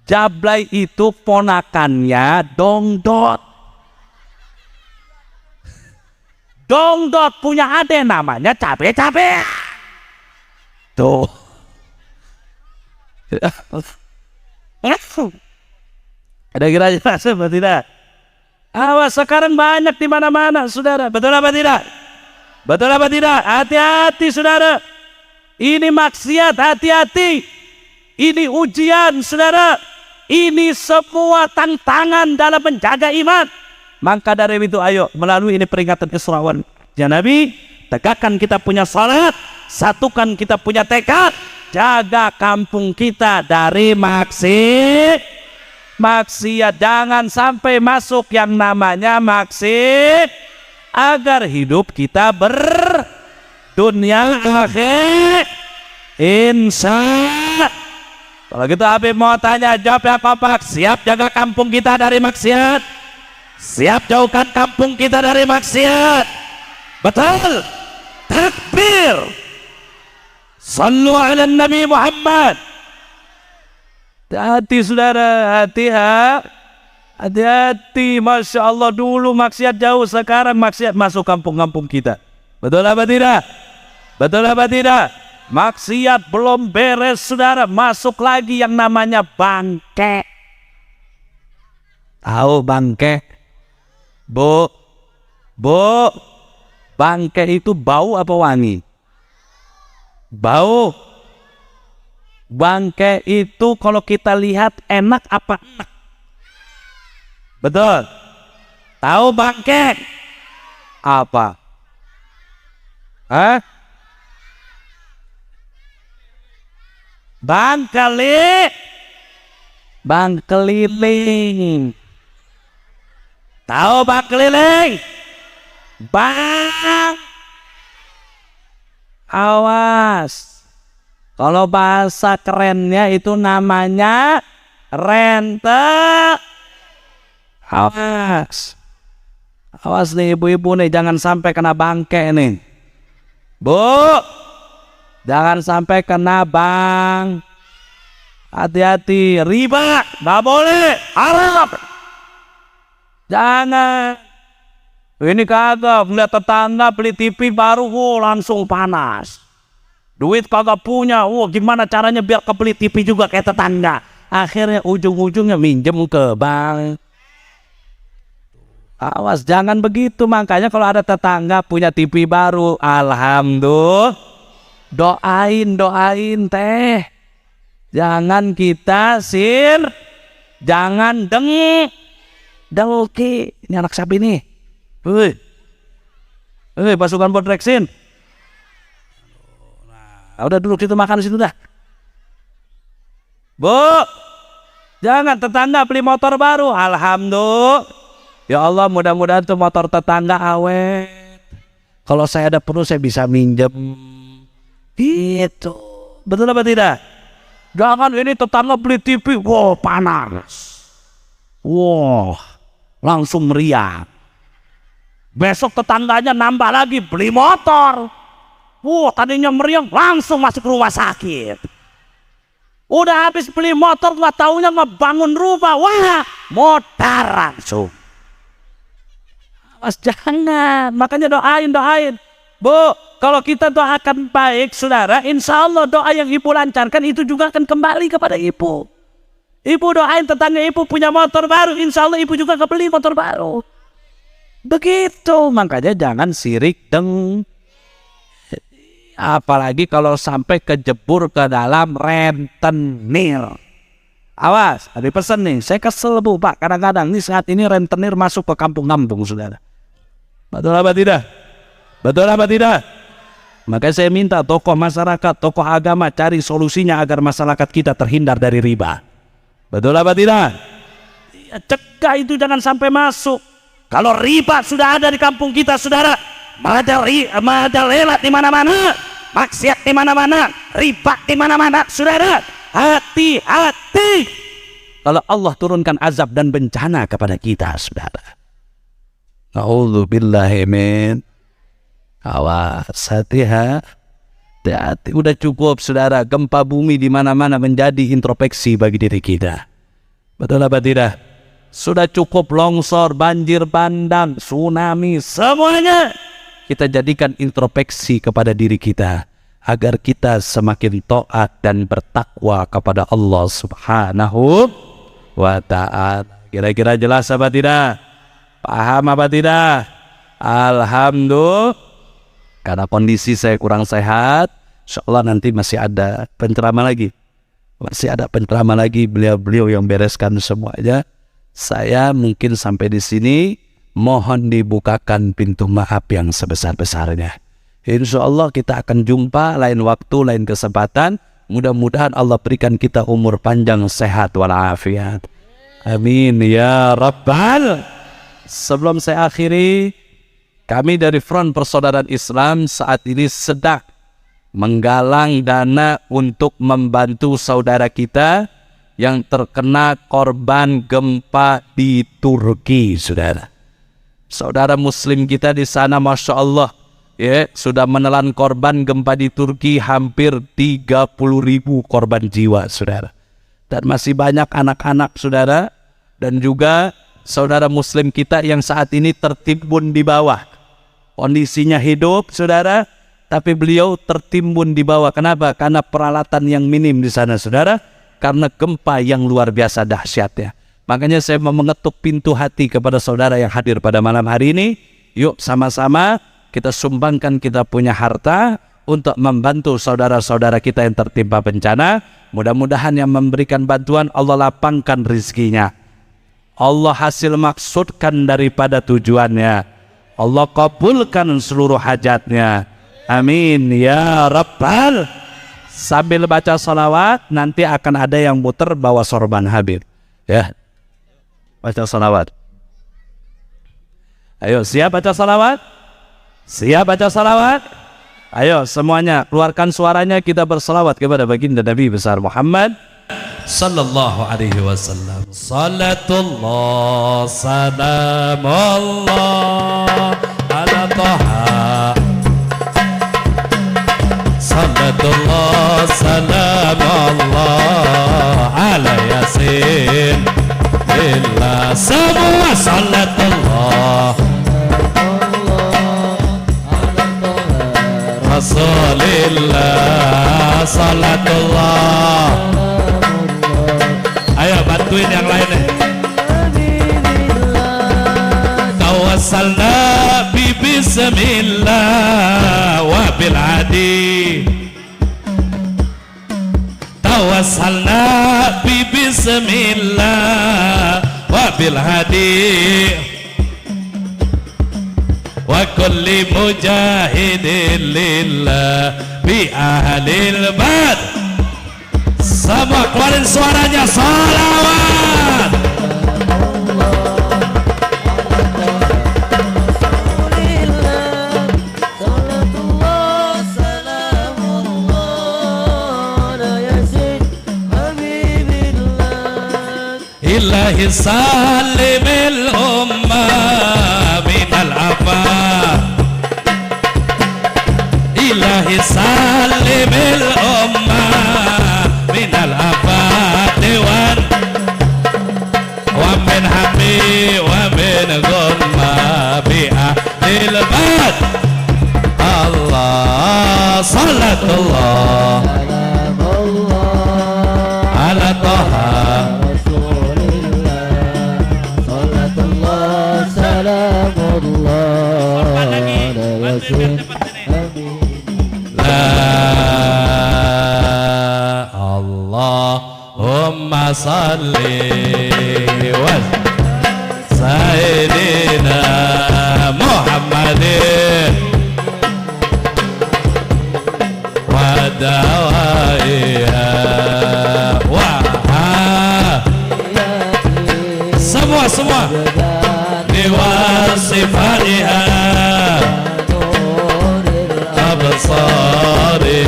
Jablay itu ponakannya Dongdot. Dongdot punya adik namanya Cabe-Cabe. Tuh. Ada kira jelas apa tidak? Awas, sekarang banyak di mana-mana, saudara. Betul apa tidak? Betul apa tidak? Hati-hati, saudara. Ini maksiat, hati-hati. Ini ujian, saudara. Ini semua tantangan dalam menjaga iman. Maka dari itu ayo melalui ini peringatan Isra wal Mi'raj Nabi, tegakkan kita punya salat, satukan kita punya tekad, jaga kampung kita dari maksiat. Jangan sampai masuk yang namanya maksiat, agar hidup kita berdunia akhir. Insya. Kalau gitu Habib mau tanya, jawab ya kompak. Siap jaga kampung kita dari maksiat? Siap jauhkan kampung kita dari maksiat? Betul? Takbir. Sallu ala Nabi Muhammad. Hati saudara, hati. Hati-hati, Masya Allah, dulu maksiat jauh, sekarang maksiat masuk kampung-kampung kita. Betul apa tidak? Betul apa tidak? Maksiat belum beres saudara, masuk lagi yang namanya bangke. Tahu bangke? Bu, bangke itu bau apa wangi? Bau. Bangke itu kalau kita lihat enak apa enak? Betul. Tahu bangke? Apa? Hah? Bang keliling. Tahu bang keliling? Bang. Awas. Kalau bahasa kerennya itu namanya rente. Awas. Awas nih ibu-ibu nih, jangan sampai kena bangke nih. Bu, jangan sampai kena bang. Hati-hati, riba, nggak boleh, haram. Jangan. Ini kagak, melihat tetangga beli TV baru, langsung panas. Duit kagak punya, gimana caranya biar kebeli TV juga kayak tetangga. Akhirnya ujung-ujungnya minjem ke bank. Awas, jangan begitu. Makanya kalau ada tetangga punya TV baru, alhamdulillah, doain teh. Jangan kita jangan dengki. Ini anak siapa ini? Pasukan Bodreksin. Nah, udah duduk situ, makan situ dah. Bu, jangan tetangga beli motor baru, alhamdulillah. Ya Allah, mudah-mudahan tuh motor tetangga awet. Kalau saya ada perlu saya bisa minjem. Gitu. Betul apa tidak? Jangan ini tetangga beli TV, panas. Langsung meriang. Besok tetangganya nambah lagi beli motor. Tadinya meriang, langsung masuk rumah sakit. Udah habis beli motor, nggak taunya ngebangun rumah. Modal langsung. Mas jangan, makanya doain. Bu, kalau kita doakan baik saudara, insya Allah doa yang ibu lancarkan itu juga akan kembali kepada ibu. Ibu doain tetangga ibu punya motor baru, insya Allah ibu juga kebeli motor baru. Begitu, makanya jangan sirik apalagi kalau sampai kejebur ke dalam rentenir. Awas, ada pesan nih, saya kesel bu pak, kadang-kadang nih saat ini rentenir masuk ke kampung-kampung saudara. Betul apa tidak? Betul apa tidak? Makanya saya minta tokoh masyarakat, tokoh agama cari solusinya agar masyarakat kita terhindar dari riba. Betul apa tidak? Ya, cegah itu jangan sampai masuk. Kalau riba sudah ada di kampung kita saudara, merajalela di mana-mana, maksiat di mana-mana, riba di mana-mana saudara. Hati-hati kalau Allah turunkan azab dan bencana kepada kita saudara. A'udzubillahi min. Awas, hati-hati. Udah cukup saudara, gempa bumi di mana-mana menjadi introspeksi bagi diri kita. Betul apa tidak? Sudah cukup longsor, banjir bandang, tsunami, semuanya kita jadikan introspeksi kepada diri kita agar kita semakin taat dan bertakwa kepada Allah Subhanahu wa ta'ala. Kira-kira jelas apa tidak? Paham apa tidak? Alhamdulillah. Karena kondisi saya kurang sehat, insya Allah nanti masih ada penceramah lagi. Masih ada penceramah lagi, beliau-beliau yang bereskan semuanya. Saya mungkin sampai di sini, mohon dibukakan pintu maaf yang sebesar-besarnya. Insya Allah kita akan jumpa lain waktu, lain kesempatan. Mudah-mudahan Allah berikan kita umur panjang, sehat walafiat. Amin ya Rabbal. Sebelum saya akhiri, kami dari Front Persaudaraan Islam saat ini sedang menggalang dana untuk membantu saudara kita yang terkena korban gempa di Turki, saudara. Saudara Muslim kita di sana, masya Allah, ya sudah menelan korban gempa di Turki hampir 30.000 korban jiwa, saudara. Dan masih banyak anak-anak, saudara, dan juga saudara muslim kita yang saat ini tertimbun di bawah. Kondisinya hidup saudara, tapi beliau tertimbun di bawah. Kenapa? Karena peralatan yang minim di sana saudara, karena gempa yang luar biasa dahsyatnya. Makanya saya mau mengetuk pintu hati kepada saudara yang hadir pada malam hari ini. Yuk sama-sama kita sumbangkan kita punya harta untuk membantu saudara-saudara kita yang tertimpa bencana. Mudah-mudahan yang memberikan bantuan Allah lapangkan rizkinya, Allah hasil maksudkan daripada tujuannya, Allah kabulkan seluruh hajatnya. Amin ya Rabbal. Sambil baca salawat, nanti akan ada yang muter bawa sorban Habib. Ya, baca salawat. Ayo, siap baca salawat? Siap baca salawat? Ayo semuanya keluarkan suaranya, kita bersalawat kepada baginda Nabi besar Muhammad sallallahu alaihi wasallam. Salatullah salamullah ala Taha. Salatullah salamullah ala Yasin. Billah semua salatullah Rasulillah salatullah. Ayo bantuin yang lainnya. Tawassalna bi bismillah wa bil adi. Tawassalna bi bismillah wa bil hadi. Wa kulli mujahidin lillah bi ahlil bad. Semua keluarin suaranya, salawat. Ilahi salimil ummah minal afat. Ilahi salimil ummah minal afat wa min hammi wa min ghumma bi ahlil bad. Allah salatullah ala Taha. Allahumma salli wa sayyidina Muhammadin wa dawaiha wa semua diwasifatiha absari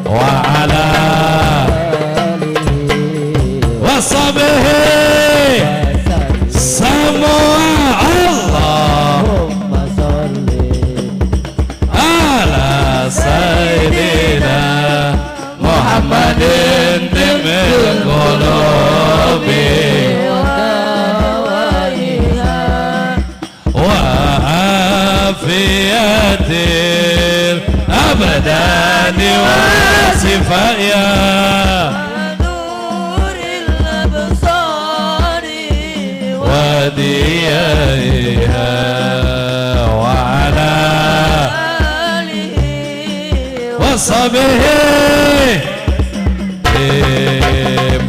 wa ala washabihi semua. Allahumma salli ala sayyidina Muhammadin timil qulubi afiyatil abdani wa sifaya nuril absari wa diyaiha wa ala alihi wa sahbihi.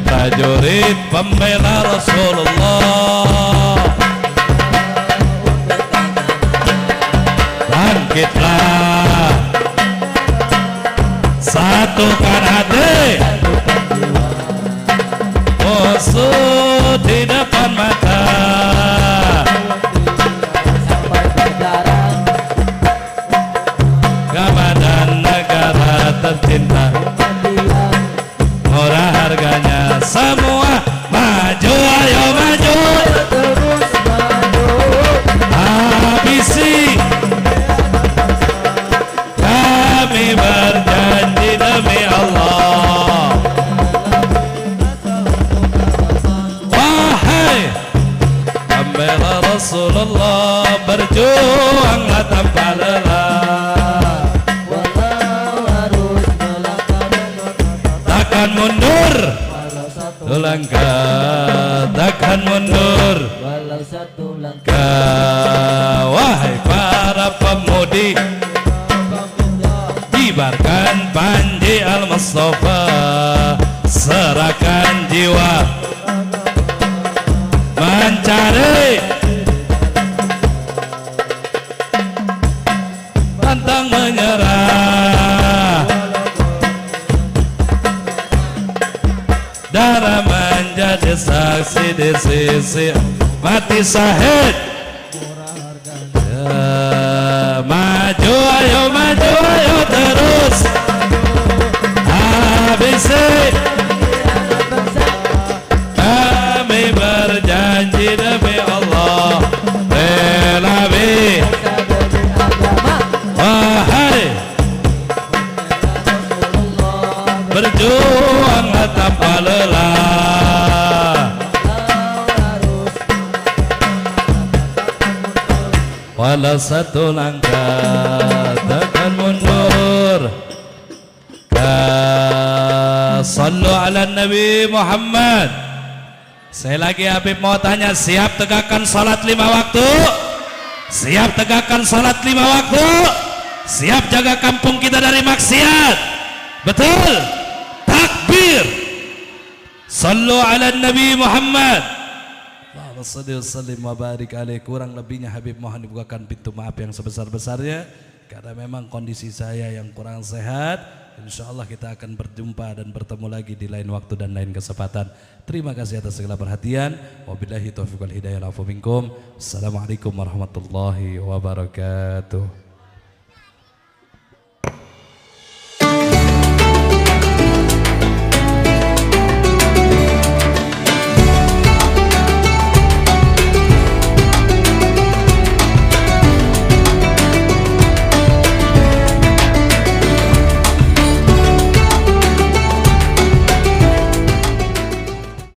Prajurit pembela Rasulullah, bangkitlah, satukan hati, musuh di depan mata, agama dan negara tercinta, murah harganya, semua maju, ayo maju, terus maju, habisi. Kami berjanji demi Allah takkan mundur satu langkah, takkan mundur walau satu langkah. Wahai para pemudi, kibarkan panji Al-Mustafa, serahkan jiwa mencari, pantang menyerah, darah menjadi saksi di sisi mati syahid. Maju ayo terus, habisi. Kami berjanji demi Allah, rela wahai berjuang tanpa lelah, walau satu langkah takkan mundur. Sallu ala Nabi Muhammad. Saya lagi Habib mau tanya, siap tegakkan salat 5 waktu? Siap tegakkan salat 5 waktu? Siap jaga kampung kita dari maksiat? Betul? Takbir. Sallu ala Nabi Muhammad. Allahumma shalli wa sallim wa barik alaihi. Kurang lebihnya Habib mohon dibukakan pintu maaf yang sebesar-besarnya, karena memang kondisi saya yang kurang sehat. Insyaallah kita akan berjumpa dan bertemu lagi di lain waktu dan lain kesempatan. Terima kasih atas segala perhatian. Wabillahi taufiq wal hidayah. Assalamualaikum warahmatullahi wabarakatuh.